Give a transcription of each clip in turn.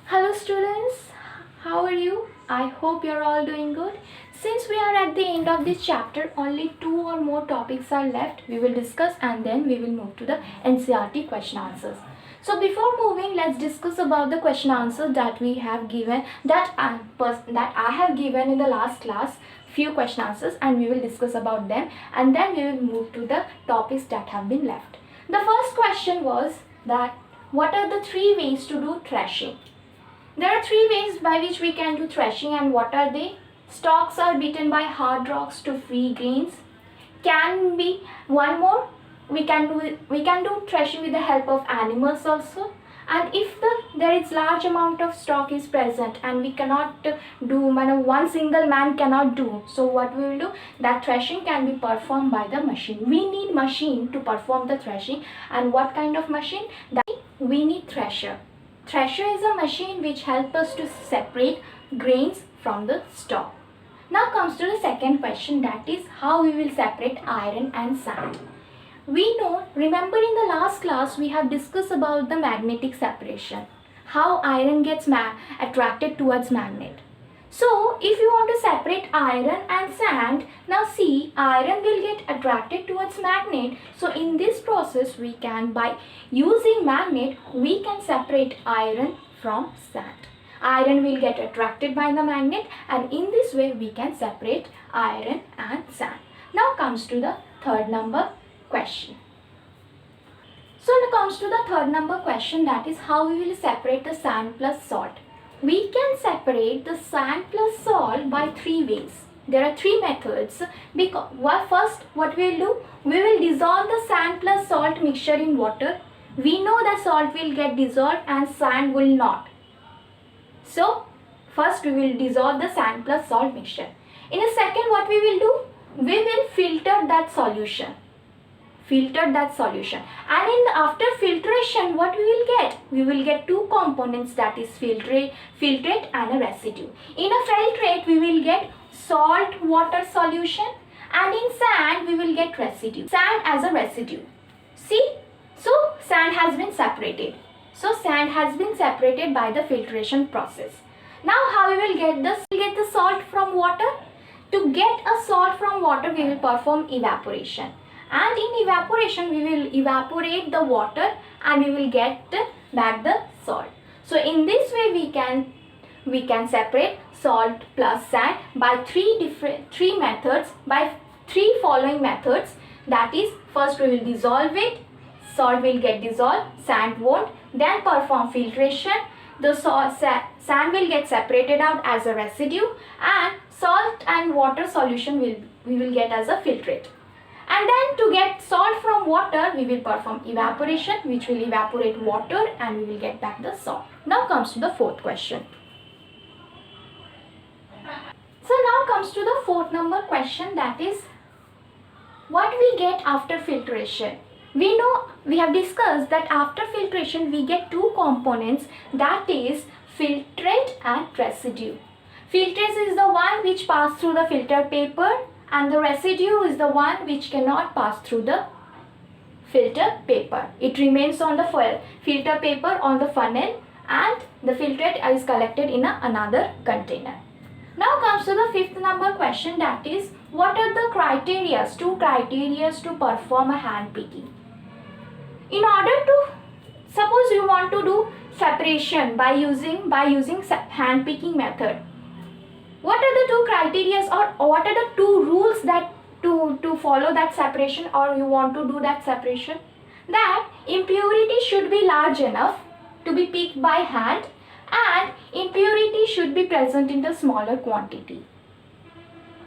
Hello students, how are you? I hope you're all doing good. Since we are at the end of this chapter, only two or more topics are left. We will discuss and then we will move to the NCERT question answers. So before moving, let's discuss about the question answers that we have given, that I have given in the last class, few question answers, and we will discuss about them and then we will move to the topics that have been left. The first question was that what are the three ways to do threshing? There are three ways by which we can do threshing, and what are they? Stalks are beaten by hard rocks to free grains. Can be one more. We can do threshing with the help of animals also. And if there is large amount of stock is present and we cannot do, one single man cannot do. So what we will do? That threshing can be performed by the machine. We need machine to perform the threshing. And what kind of machine? That we need thresher. Thresher is a machine which helps us to separate grains from the stalk. Now comes to the second question, that is how we will separate iron and sand. We know, remember in the last class we have discussed about the magnetic separation. How iron gets attracted towards magnet. So if you want to separate iron and sand, now see, iron will get attracted towards magnet. So in this process we can, by using magnet, we can separate iron from sand. Iron will get attracted by the magnet and in this way we can separate iron and sand. Now comes to the third number question. So now comes to the third number question, that is how we will separate the sand plus salt. We can separate the sand plus salt by three ways. There are three methods. First, what we will do? We will dissolve the sand plus salt mixture in water. We know that salt will get dissolved and sand will not. So, first we will dissolve the sand plus salt mixture. In a second, what we will do? We will filter that solution. And after filtration, what we will get? We will get two components, that is filtrate and a residue. In a filtrate we will get salt water solution and in sand we will get residue. Sand as a residue. See? So sand has been separated. By the filtration process. Now how we will get this? We will get the salt from water. To get a salt from water we will perform evaporation. And in evaporation we will evaporate the water and we will get back the salt. So in this way we can separate salt plus sand by three methods, by three following methods. That is, first we will dissolve it, salt will get dissolved, sand won't. Then perform filtration, the sand will get separated out as a residue and salt and water solution we will get as a filtrate. And then to get salt from water, we will perform evaporation, which will evaporate water and we will get back the salt. Now comes to the fourth question. So now comes to the fourth number question, that is what we get after filtration. We know, we have discussed that after filtration we get two components, that is filtrate and residue. Filtrate is the one which passes through the filter paper and the residue is the one which cannot pass through the filter paper. It remains on the filter paper on the funnel and the filtrate is collected in another container. Now comes to the fifth number question, that is what are the two criteria to perform a hand picking. In order to, suppose you want to do separation by using hand picking method. What are the two criteria or what are the two rules that to follow that separation, or you want to do that separation? That impurity should be large enough to be picked by hand and impurity should be present in the smaller quantity.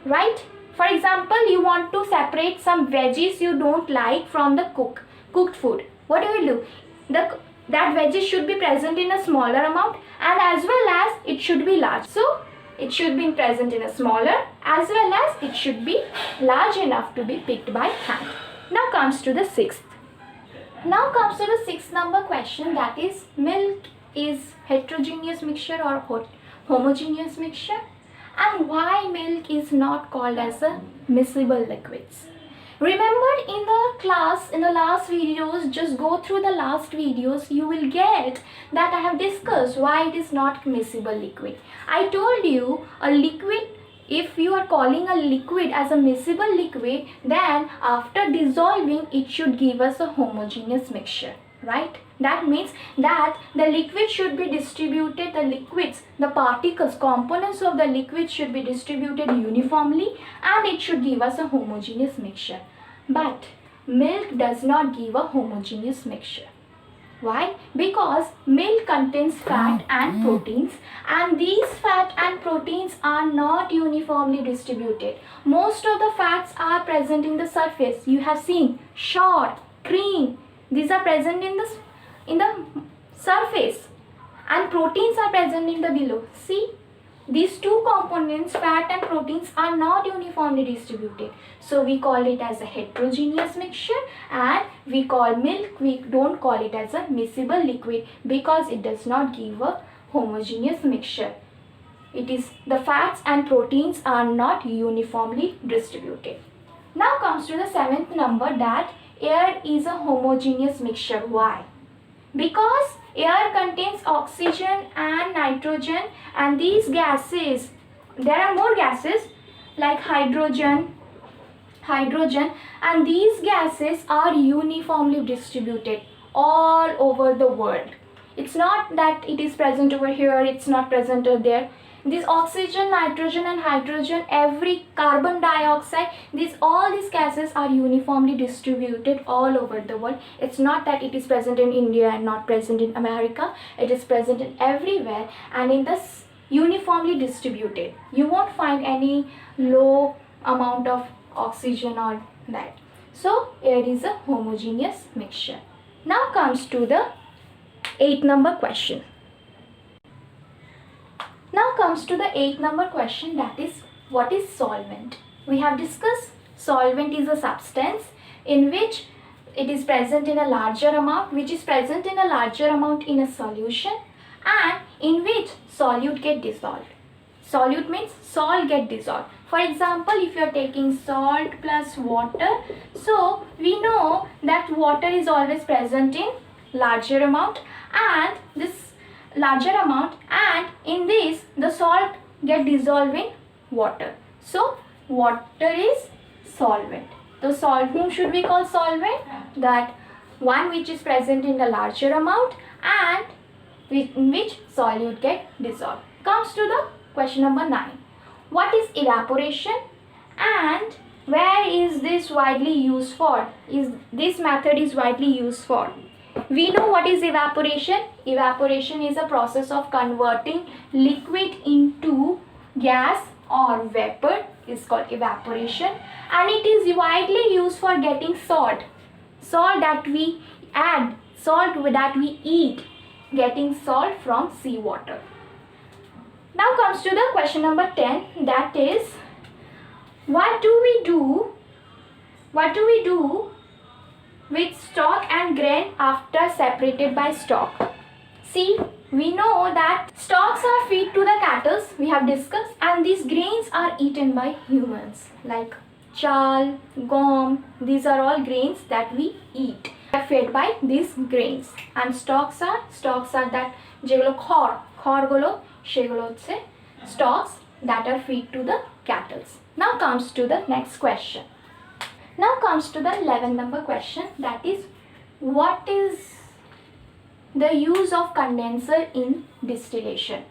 Right? For example, you want to separate some veggies you don't like from the cooked food. What do you do? That veggies should be present in a smaller amount and as well as it should be large. So it should be present in a smaller as well as it should be large enough to be picked by hand. Now comes to the sixth number question, that is milk is heterogeneous mixture or homogeneous mixture, and why milk is not called as a miscible liquids. Remember in the class, in the last videos, just go through the last videos, you will get that I have discussed why it is not miscible liquid. I told you a liquid, if you are calling a liquid as a miscible liquid, then after dissolving it should give us a homogeneous mixture, right? That means that the liquid should be distributed, the liquids, the particles, components of the liquid should be distributed uniformly, and it should give us a homogeneous mixture. But milk does not give a homogeneous mixture. Why? Because milk contains fat and proteins, and these fat and proteins are not uniformly distributed. Most of the fats are present in the surface. You have seen short, cream, these are present in the surface, and proteins are present in the below. See, these two components, fat and proteins, are not uniformly distributed. So we call it as a heterogeneous mixture, and we call milk, we don't call it as a miscible liquid because it does not give a homogeneous mixture. It is the fats and proteins are not uniformly distributed. Now comes to the 7th number, that air is a homogeneous mixture. Why? Because air contains oxygen and nitrogen, and these gases, there are more gases like hydrogen, and these gases are uniformly distributed all over the world. It's not that it is present over here, it's not present over there. This oxygen, nitrogen and hydrogen, every carbon dioxide, all these gases are uniformly distributed all over the world. It's not that it is present in India and not present in America. It is present in everywhere, and in this uniformly distributed. You won't find any low amount of oxygen or that. So air is a homogeneous mixture. Now comes to the 8th number question. Now comes to the 8th number question, that is, what is solvent? We have discussed solvent is a substance in which it is present in a larger amount, which is present in a larger amount in a solution, and in which solute get dissolved. Solute means salt get dissolved. For example, if you are taking salt plus water, so we know that water is always present in larger amount, and this larger amount, and in this the salt get dissolved in water. So water is solvent. The salt, whom should we call solvent? That one which is present in a larger amount and in which solute get dissolved. Comes to the question number 9. What is evaporation, and where is this widely used for? This method is widely used for? We know what is evaporation. Evaporation is a process of converting liquid into gas or vapor, is called evaporation, and it is widely used for getting salt that we add, salt that we eat, getting salt from seawater. Now comes to the question number 10, that is, what do we do with stalk and grain after separated by stalk? See, we know that stalks are feed to the cattle, we have discussed, and these grains are eaten by humans, like chal, gom, these are all grains that we eat. They are fed by these grains, and stalks are that যেগুলো খড়গুলো সেগুলো হচ্ছে stalks that are feed to the cattle. Now comes to the next question. Now comes to the 11th number question, that is, what is the use of condenser in distillation?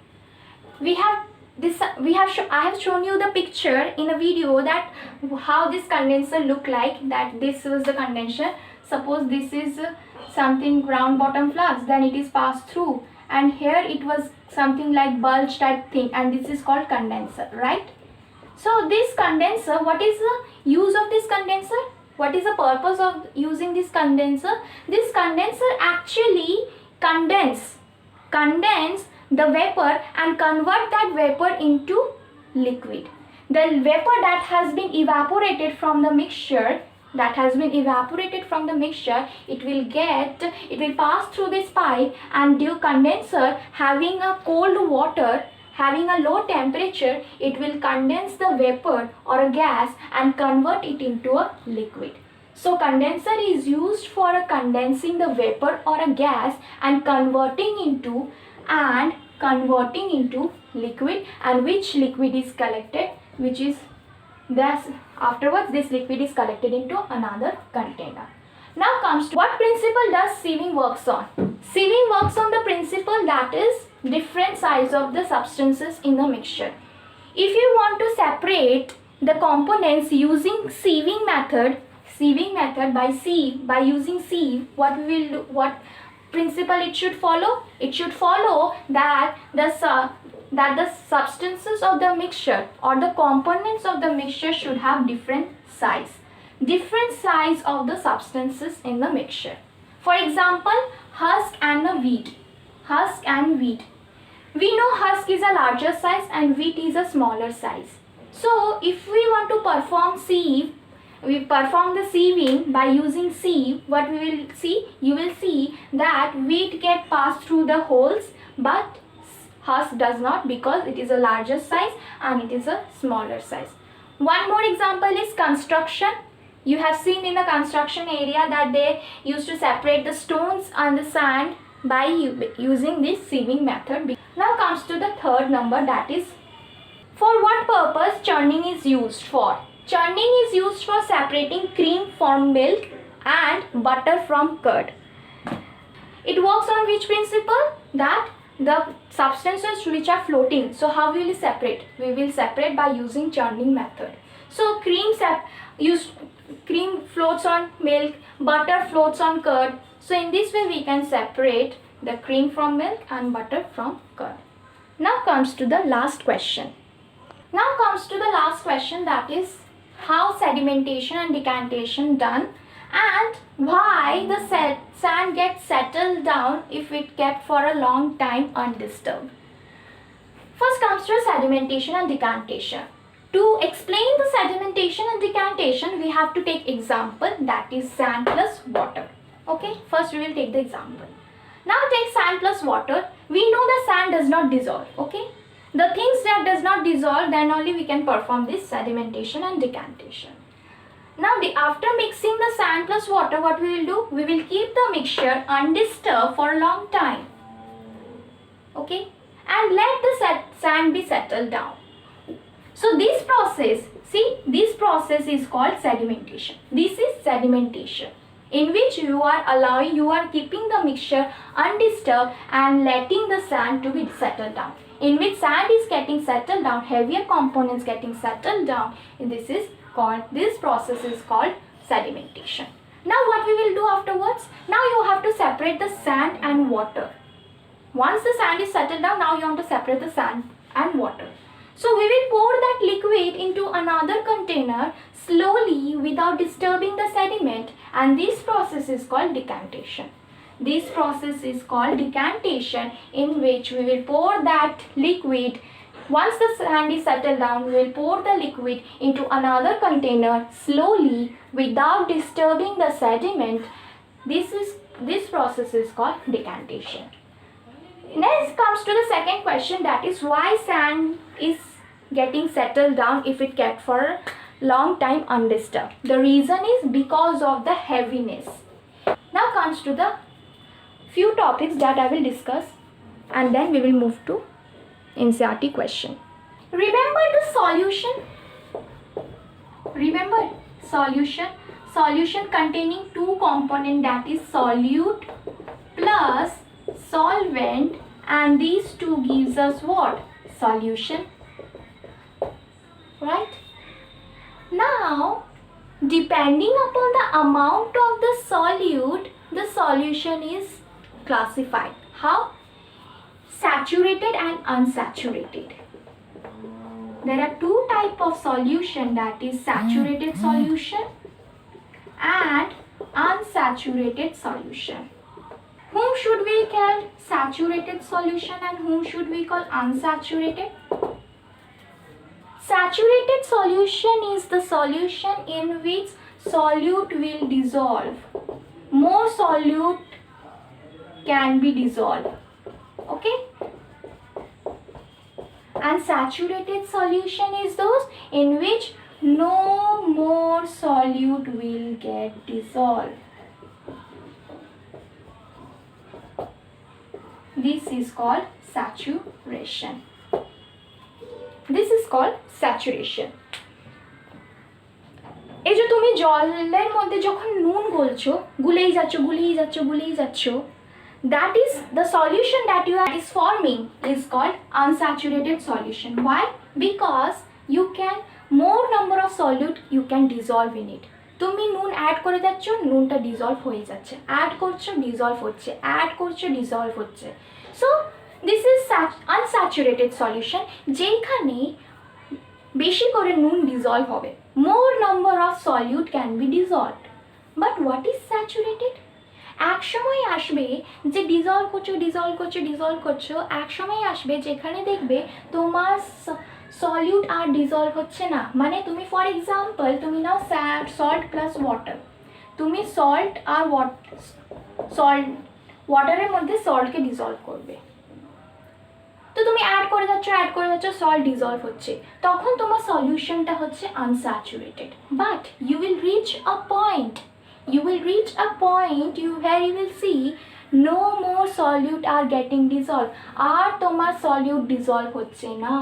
I have shown you the picture in a video that how this condenser look like, that this was the condenser. Suppose this is something round bottom flask, then it is passed through, and here it was something like bulge type thing, and this is called condenser, right? So this condenser, what is the use of this condenser? What is the purpose of using this condenser? This condenser actually condense the vapor and convert that vapor into liquid. The vapor that has been evaporated from the mixture, it will pass through this pipe, and due condenser having a cold water, having a low temperature, it will condense the vapor or a gas and convert it into a liquid. So condenser is used for condensing the vapor or a gas and converting into liquid, and which liquid is collected, which is thus afterwards this liquid is collected into another container. Now comes to what principle does sieving works on? Sieving works on the principle that is different size of the substances in the mixture. If you want to separate the components using sieving method by using sieve, what principle it should follow? It should follow that the substances of the mixture or the components of the mixture should have different size of the substances in the mixture. For example, husk and wheat. We know husk is a larger size and wheat is a smaller size. So if we want to perform sieve, we perform the sieving by using sieve. What we will see? You will see that wheat get passed through the holes, but husk does not, because it is a larger size and it is a smaller size. One more example is construction. You have seen in the construction area that they used to separate the stones and the sand by using this sieving method. Now comes to the third number, that is for what purpose churning is used for. Churning is used for separating cream from milk and butter from curd. It works on which principle? That the substances which are floating. So how will we separate? We will separate by using churning method. So cream floats on milk, butter floats on curd. So in this way we can separate the cream from milk and butter from curd. Now comes to the last question. That is how sedimentation and decantation done, and why the sand gets settled down if it kept for a long time undisturbed. First comes to sedimentation and decantation. To explain the sedimentation and decantation, we have to take example, that is sand plus water. Okay, first we will take the example. Now take sand plus water. We know the sand does not dissolve. Okay, the things that does not dissolve, then only we can perform this sedimentation and decantation. Now after mixing the sand plus water, what we will do? We will keep the mixture undisturbed for a long time. Okay, and let the sand be settled down. So this process is called sedimentation. This is sedimentation, in which you are keeping the mixture undisturbed and letting the sand to be settled down. In which sand is getting settled down, heavier components getting settled down. This process is called sedimentation. Now what we will do afterwards? Now you have to separate the sand and water. Once the sand is settled down, now you want to separate the sand and water. So we will pour that liquid into another container slowly without disturbing the sediment, and this process is called decantation. This process is called decantation, in which we will pour that liquid. Once the sand is settled down, we will pour the liquid into another container slowly without disturbing the sediment. This process is called decantation. Next comes to the second question, that is why sand is getting settled down if it kept for a long time undisturbed. The reason is because of the heaviness. Now comes to the few topics that I will discuss, and then we will move to NCERT question. Remember the solution. Remember solution containing two components, that is solute plus solvent, and these two gives us what? Solution. Right? Now, depending upon the amount of the solute, the solution is classified. How? Saturated and unsaturated. There are two types of solution, that is saturated solution and unsaturated solution. Whom should we call saturated solution and whom should we call unsaturated? Saturated solution is the solution in which solute will dissolve. More solute can be dissolved. Okay? And saturated solution is those in which no more solute will get dissolved. This is called saturation. This is called saturation. এই যে তুমি জলের মধ্যে যখন নুন গলছো, গুলেই যাচ্ছ, that is the solution that you are is forming is called unsaturated solution. Why? Because you can more number of solute you can dissolve in it. তুমি নুন অ্যাড করে যাচ্ছ, নুনটা ডিজলভ হয়ে যাচ্ছে, অ্যাড করছো ডিজলভ হচ্ছে, অ্যাড করছো ডিজলভ হচ্ছে। So this is unsaturated solution, যেখানে বেশি করে নুন ডিজলভ হবে, more number of solute can be dissolved. But what is saturated? এক সময় আসবে যে ডিজলভ করছো, এক সময় আসবে যেখানে দেখবে তোমার সলিউট আর ডিজলভ হচ্ছে না। মানে তুমি ফর এক্সাম্পল তুমি নাও সল্ট প্লাস ওয়াটার, তুমি সল্ট আর ওয়াটারের মধ্যে সল্টকে ডিজলভ করবে, তো তুমি অ্যাড করে যাচ্ছ, সল্ট ডিজলভ হচ্ছে, তখন তোমার সলিউশনটা হচ্ছে unsaturated. But you will reach a point where you will see no more solute are getting dissolved, আর তোমার solute dissolve হচ্ছে না।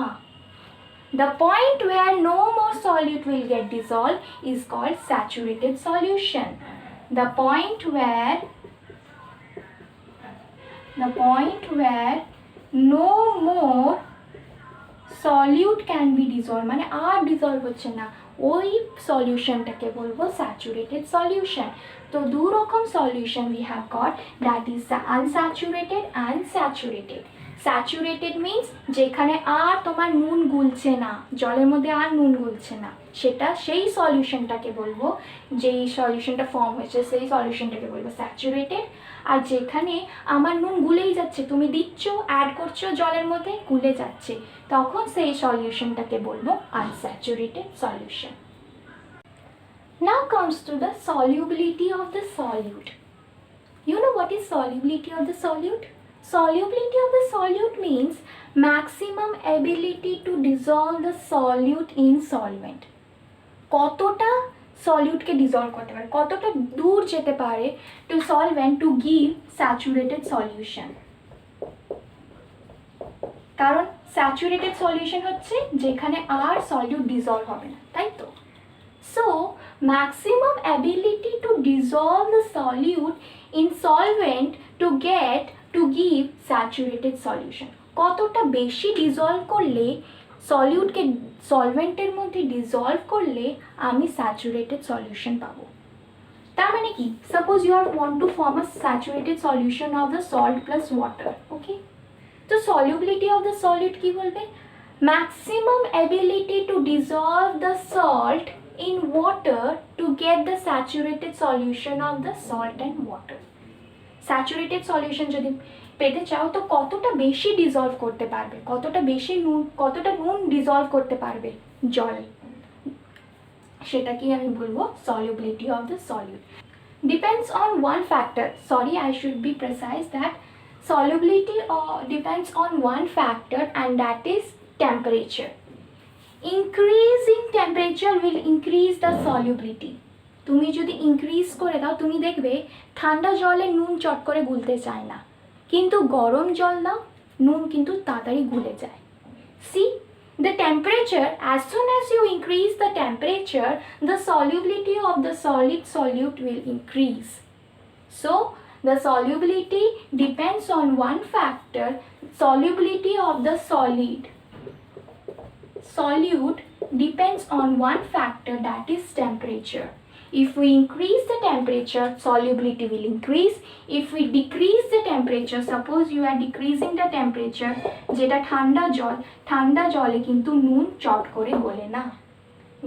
The point where no more solute will get dissolved is called saturated solution. The point where no more solute can be dissolved, মানে আর dissolved হচ্ছে না, ওই সলিউশনটাকে বলবো saturated solution. তো দু রকম solution we have got, that is unsaturated and saturated. Saturated means যেখানে আর তোমার নুন গুলছে না, জলের মধ্যে আর নুন গুলছে না, সেই সলিউশনটাকে বলবো, যেই সলিউশনটা ফর্ম হয়েছে সেই সলিউশনটাকে বলবো স্যাচুরেটেড। আর যেখানে আমার নুন গুলেই যাচ্ছে, তুমি দিচ্ছ অ্যাড করছো জলের মধ্যে, গুলে যাচ্ছে, তখন সেই সলিউশনটাকে বলবো unsaturated solution. Now comes to the solubility of the solute. You know what is solubility of the solute? Solubility of the solute means maximum ability to dissolve the solute in solvent. কতটা সলিউটকে dissolved করতে পারে, কতটা দূর যেতে পারে to solvent to give saturated solution. কারণ saturated solution হচ্ছে যেখানে আর সলিউট ডিজলভ হবে না, তাই তো? So maximum ability to dissolve the solute in solvent to give saturated solution. কতটা বেশি ডিজলভ করলে, সলিউটকে সলভেন্টের মধ্যে ডিজলভ করলে আমি স্যাচুরেটেড সলিউশন পাবো। তার মানে কি, suppose you are want to form a saturated solution of the salt plus water, okay? তো সলিউবিলিটি অফ দ্য সলিউট কি বলবে? Maximum ability to dissolve the salt in water to get the saturated solution of the salt and water. Saturated solution যদি পেতে চাও তো কতটা বেশি dissolved করতে পারবে, কতটা নুন ডিজলভ করতে পারবে জল, সেটাকেই আমি বলবো solubility of the solute. Depends on one factor. Sorry, I should be precise that solubility depends on one factor, and that is temperature. Increasing temperature will increase the solubility. তুমি যদি ইনক্রিজ করে দাও, তুমি দেখবে ঠান্ডা জলে নুন চট করে গুলতে চায় না, কিন্তু গরম জল দাও, নুন কিন্তু তাড়াতাড়ি গুলে যায়। See, the temperature, as soon as you increase the temperature, the solubility of the solid solute will increase. So the solubility depends on one factor, solubility of the solute depends on one factor, that is temperature. If we increase the temperature, solubility will increase. If we decrease the temperature, suppose you are decreasing the temperature, যেটা ঠান্ডা জলে কিন্তু নুন চট করে গলে না,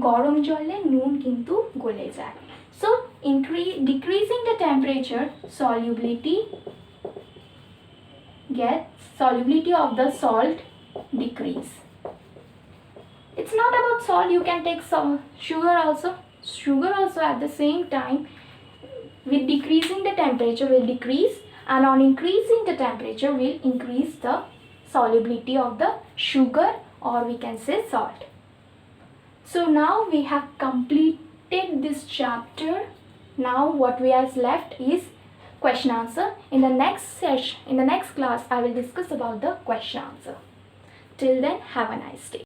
গরম জলে নুন কিন্তু গলে যায়। So decreasing the temperature, solubility of the salt decrease. It's not about salt, you can take some sugar also at the same time. With decreasing the temperature will decrease, and on increasing the temperature will increase the solubility of the sugar, or we can say salt. So now we have completed this chapter. Now what we have left is question answer. In the next session, in the next class, I will discuss about the question answer. Till then, have a nice day.